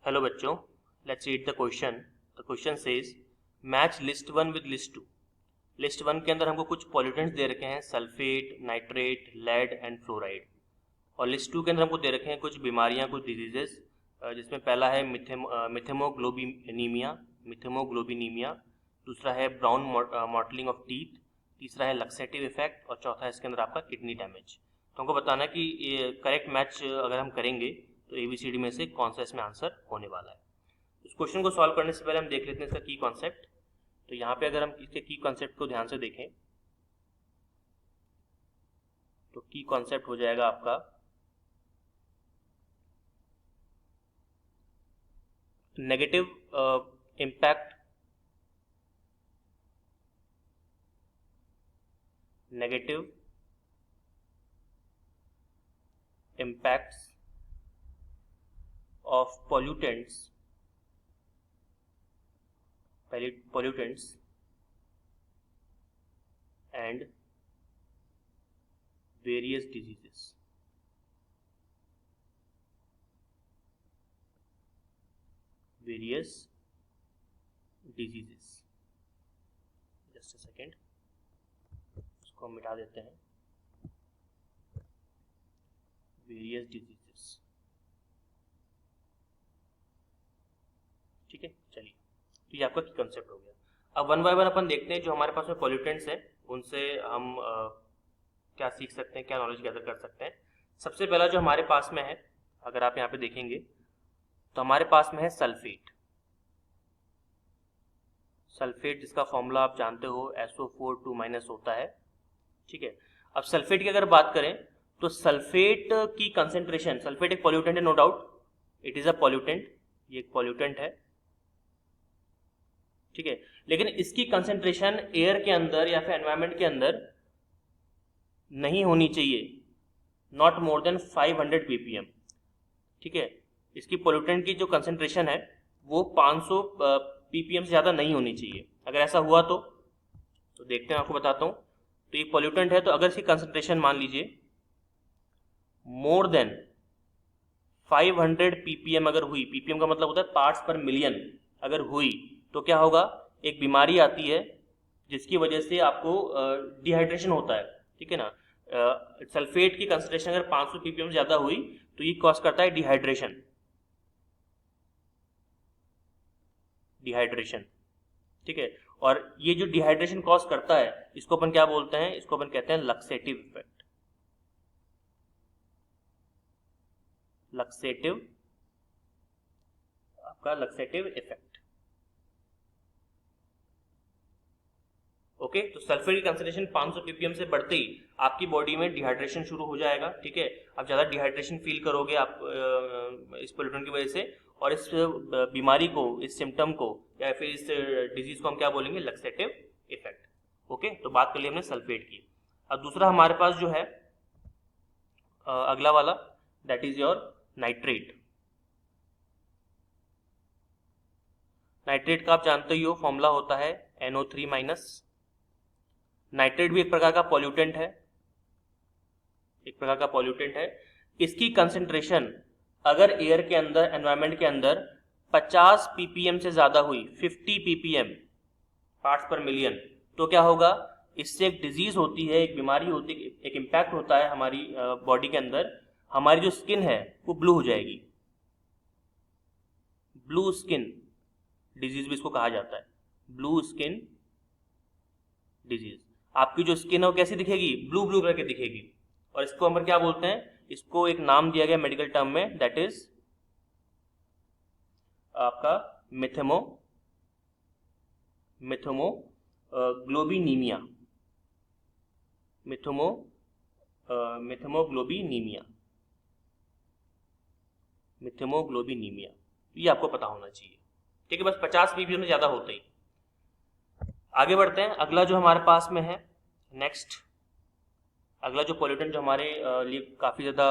Hello बच्चों, let's read the question. The question says match list one with list two. List one के अंदर हमको कुछ pollutants दे रखे हैं, sulphate, nitrate, lead and fluoride. और लिस्ट टू के अंदर हमको दे रखे हैं कुछ बीमारियां, कुछ डिजीजेस, जिसमें पहला है मिथेमोग्लोबिनीमिया, दूसरा है ब्राउन मॉटलिंग ऑफ टीथ, तीसरा है लक्सेटिव इफेक्ट और चौथा है इसके अंदर आपका किडनी डैमेज। तो हमको बताना है कि ये करेक्ट मैच अगर हम करेंगे तो ABCD में से कौन सा इसमें आंसर होने वाला है। इस क्वेश्चन को सॉल्व करने से पहले हम देख लेते हैं इसका की कॉन्सेप्ट। तो यहाँ पे अगर हम इसके की कॉन्सेप्ट को ध्यान से देखें तो की कॉन्सेप्ट हो जाएगा आपका negative impact, negative impacts of pollutants and various diseases. Just a second, इसको हम मिटा देते हैं। वेरियस डिजीजेस, ठीक है। चलिए, तो ये आपका कंसेप्ट हो गया। अब वन बाय वन अपन देखते हैं जो हमारे पास में पॉल्यूटेंट्स हैं उनसे हम क्या सीख सकते हैं, क्या नॉलेज गैदर कर सकते हैं। सबसे पहला जो हमारे पास में है, अगर आप यहाँ पे देखेंगे तो हमारे पास में है सल्फेट। सल्फेट जिसका फॉर्मूला आप जानते हो SO4 2- होता है, ठीक है। अब सल्फेट की अगर बात करें तो सल्फेट की कंसेंट्रेशन, सल्फेट एक पॉल्यूटेंट है, no doubt it is a pollutant, ये एक पॉल्यूटेंट है, ठीक है। लेकिन इसकी कंसेंट्रेशन एयर के अंदर या फिर एनवायरनमेंट के अंदर नहीं होनी चाहिए, नॉट मोर देन 500 ppm, ठीक है। इसकी पॉल्यूटेंट की जो कंसेंट्रेशन है वो 500 ppm से ज़्यादा नहीं होनी चाहिए। अगर ऐसा हुआ तो देखते हैं, आपको बताता हूँ। तो ये पॉल्यूटेंट है, तो अगर इसकी कंसेंट्रेशन मान लीजिए मोर देन 500 ppm अगर हुई, ppm का मतलब होता है पार्ट्स पर मिलियन, अगर हुई तो क्या होगा, एक बीमारी आती है जिसकी वजह से आपको डिहाइड्रेशन होता है, ठीक है ना। सल्फेट की कंसेंट्रेशन अगर 500 ppm से ज़्यादा हुई तो ये कॉज करता है डिहाइड्रेशन, ठीक है। और ये जो डिहाइड्रेशन कॉज करता है इसको अपन क्या बोलते हैं, इसको अपन कहते हैं laxative effect. Laxative effect, okay. तो सल्फर की कंसेंट्रेशन 500 ppm से बढ़ते ही आपकी बॉडी में डिहाइड्रेशन शुरू हो जाएगा, ठीक है। आप ज़्यादा डिहाइड्रेशन फील करोगे आप इस पोल्यूटेंट की वजह से, और इस बीमारी को, इस सिम्टम को या फिर इस डिजीज को हम क्या बोलेंगे, लक्सेटिव इफेक्ट, ओके। तो बात कर ली हमने सल्फेट की। अब दूसरा हमारे पास जो है अगला वाला, that is your nitrate. Nitrate का आप जानते ही हो, फॉर्मूला होता है NO3-। नाइट्रेट भी एक प्रकार का पॉल्यूटेंट है, इसकी कंसेंट्रेशन अगर एयर के अंदर, एनवायरनमेंट के अंदर 50 ppm से ज्यादा हुई, 50 ppm पार्ट्स पर मिलियन, तो क्या होगा, इससे एक डिजीज होती है, एक बीमारी होती है, एक इम्पैक्ट होता है हमारी बॉडी के अंदर। हमारी जो स्किन है वो ब्लू हो जाएगी, ब्लू स्किन डिजीज भी इसको कहा जाता है, ब्लू स्किन डिजीज। आपकी जो स्किन है वो कैसी दिखेगी, ब्लू ब्लू करके दिखेगी। और इसको हम क्या बोलते हैं, इसको एक नाम दिया गया मेडिकल टर्म में, दैट इज आपका मिथेमोग्लोबिनीमिया। ये आपको पता होना चाहिए, ठीक है। बस 50 ppm से ज्यादा होते ही। आगे बढ़ते हैं, अगला जो हमारे पास में है नेक्स्ट, अगला जो पॉल्यूटेंट जो हमारे लिए काफ़ी ज़्यादा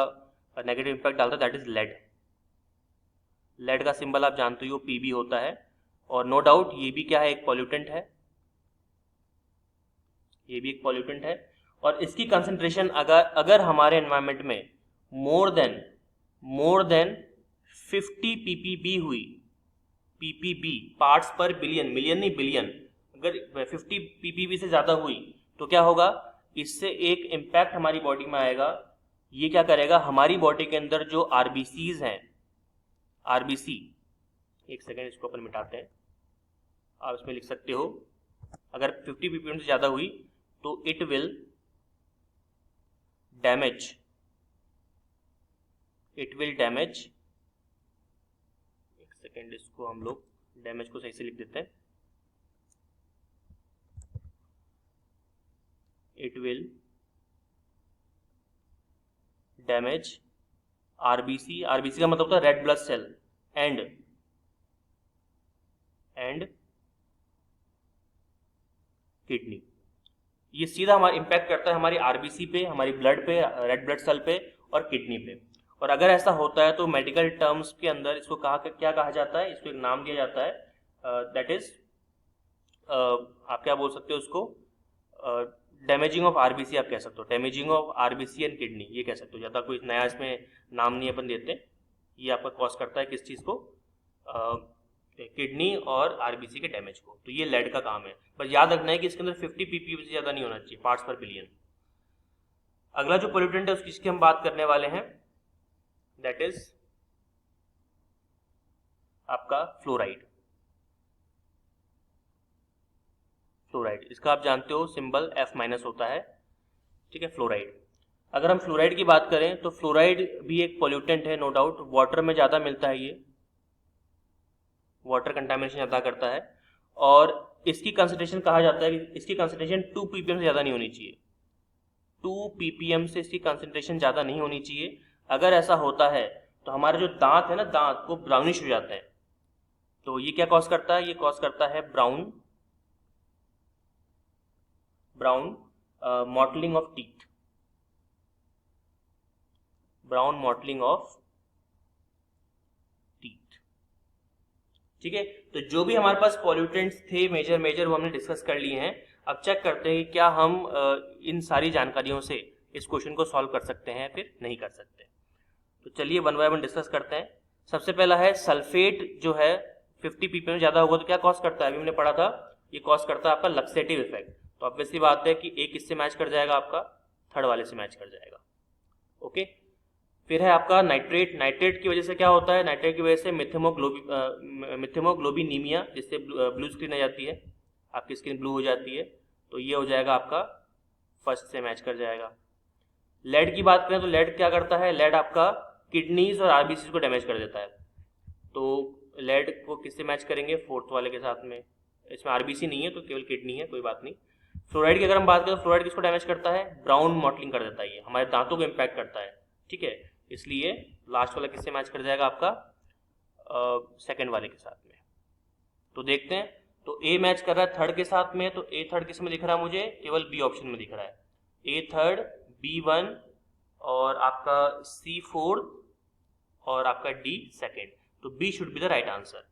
नेगेटिव इम्पैक्ट डालता है, दैट इज लेड। लेड का सिंबल आप जानते हो Pb होता है, और नो डाउट ये भी क्या है, एक पॉल्यूटेंट है, ये भी एक पॉल्यूटेंट है। और इसकी कंसेंट्रेशन अगर हमारे एनवायरनमेंट में मोर देन 50 ppb हुई, ppb पार्ट्स पर बिलियन, मिलियन नहीं बिलियन, अगर 50 ppb से ज़्यादा हुई तो क्या होगा, इससे एक इम्पैक्ट हमारी बॉडी में आएगा। ये क्या करेगा, हमारी बॉडी के अंदर जो आरबीसीज हैं, आरबीसी, एक सेकेंड इसको अपन मिटाते हैं, आप इसमें लिख सकते हो, अगर 50 ppm से ज़्यादा हुई तो इट विल डैमेज, एक सेकेंड इसको हम लोग डैमेज को सही से लिख देते हैं, it will damage RBC, RBC का मतलब होता है red blood cell, and kidney. ये सीधा हमारा इम्पैक्ट करता है हमारी आरबीसी पे, हमारी ब्लड पे, रेड ब्लड सेल पे और किडनी पे। और अगर ऐसा होता है तो मेडिकल टर्म्स के अंदर इसको क्या कहा जाता है, इसको एक नाम दिया जाता है, दैट इज आप क्या बोल सकते हो उसको, डैमेजिंग ऑफ आरबीसी आप कह सकते हो, damaging of RBC and kidney, ये कह सकते हो। ज़्यादा कोई नया इसमें नाम नहीं अपन देते। ये आपका कॉज करता है किस चीज़ को, किडनी और आरबीसी के डैमेज को। तो ये लेड का काम है। बस याद रखना है कि इसके अंदर 50 ppm से ज़्यादा नहीं होना चाहिए, पार्ट्स पर बिलियन। अगला जो पोल्यूटेंट है उसकी हम बात करने वाले हैं, दैट इज आपका फ्लोराइड। फ्लोराइड, इसका आप जानते हो सिंबल F- होता है, ठीक है, फ्लोराइड। अगर हम फ्लोराइड की बात करें तो फ्लोराइड भी एक पोल्यूटेंट है, नो डाउट। वाटर में ज़्यादा मिलता है, ये वाटर कंटामिनेशन ज़्यादा करता है, और इसकी कंसंट्रेशन कहा जाता है कि इसकी कंसंट्रेशन 2 ppm से ज़्यादा नहीं होनी चाहिए। 2 ppm से इसकी कंसंट्रेशन ज़्यादा नहीं होनी चाहिए। अगर ऐसा होता है तो हमारे जो दांत है ना, दांत वो ब्राउनिश हो जाते हैं। तो ये क्या कॉज करता है, ये कॉज करता है brown mottling of teeth, brown mottling of teeth, ठीक है। तो जो भी हमारे पास पॉल्यूटेंट्स थे मेजर वो हमने डिस्कस कर लिए हैं। अब चेक करते हैं कि क्या हम इन सारी जानकारियों से इस क्वेश्चन को सॉल्व कर सकते हैं फिर नहीं कर सकते। तो चलिए वन बाय वन डिस्कस करते हैं। सबसे पहला है सल्फेट, जो है 50 ppm ज़्यादा होगा तो क्या कॉज करता है, अभी हमने पढ़ा था, ये कॉज करता है आपका लक्सेटिव इफेक्ट। तो ऑब्वियसली बात है कि एक इससे मैच कर जाएगा, आपका थर्ड वाले से मैच कर जाएगा, ओके। फिर है आपका नाइट्रेट। नाइट्रेट की वजह से क्या होता है, नाइट्रेट की वजह से मिथेमोग्लोबिनीमिया, जिससे ब्लू स्क्रीन आ जाती है, आपकी स्किन ब्लू हो जाती है। तो ये हो जाएगा आपका फर्स्ट से मैच कर जाएगा। लेड की बात करें तो लेड क्या करता है, लेड आपका किडनीज और आरबीसी को डैमेज कर देता है। तो लेड को किससे मैच करेंगे, फोर्थ वाले के साथ में। इसमें आरबीसी नहीं है तो केवल किडनी है, कोई बात नहीं। फ्लोराइड की अगर हम बात करें तो फ्लोराइड किसको डैमेज करता है, ब्राउन मॉटलिंग कर देता है, ये हमारे दांतों को इम्पैक्ट करता है, ठीक है। इसलिए लास्ट वाला किससे मैच कर जाएगा, आपका सेकंड वाले के साथ में। तो देखते हैं, तो ए मैच कर रहा है थर्ड के साथ में, तो ए थर्ड किस में दिख रहा है मुझे, केवल बी ऑप्शन में दिख रहा है। ए थर्ड, बी वन, और आपका सी फोर्थ, और आपका डी सेकेंड। तो B should be the right answer.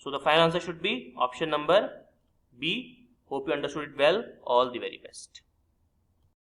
So the final answer should be option number B. Hope you understood it well. All the very best.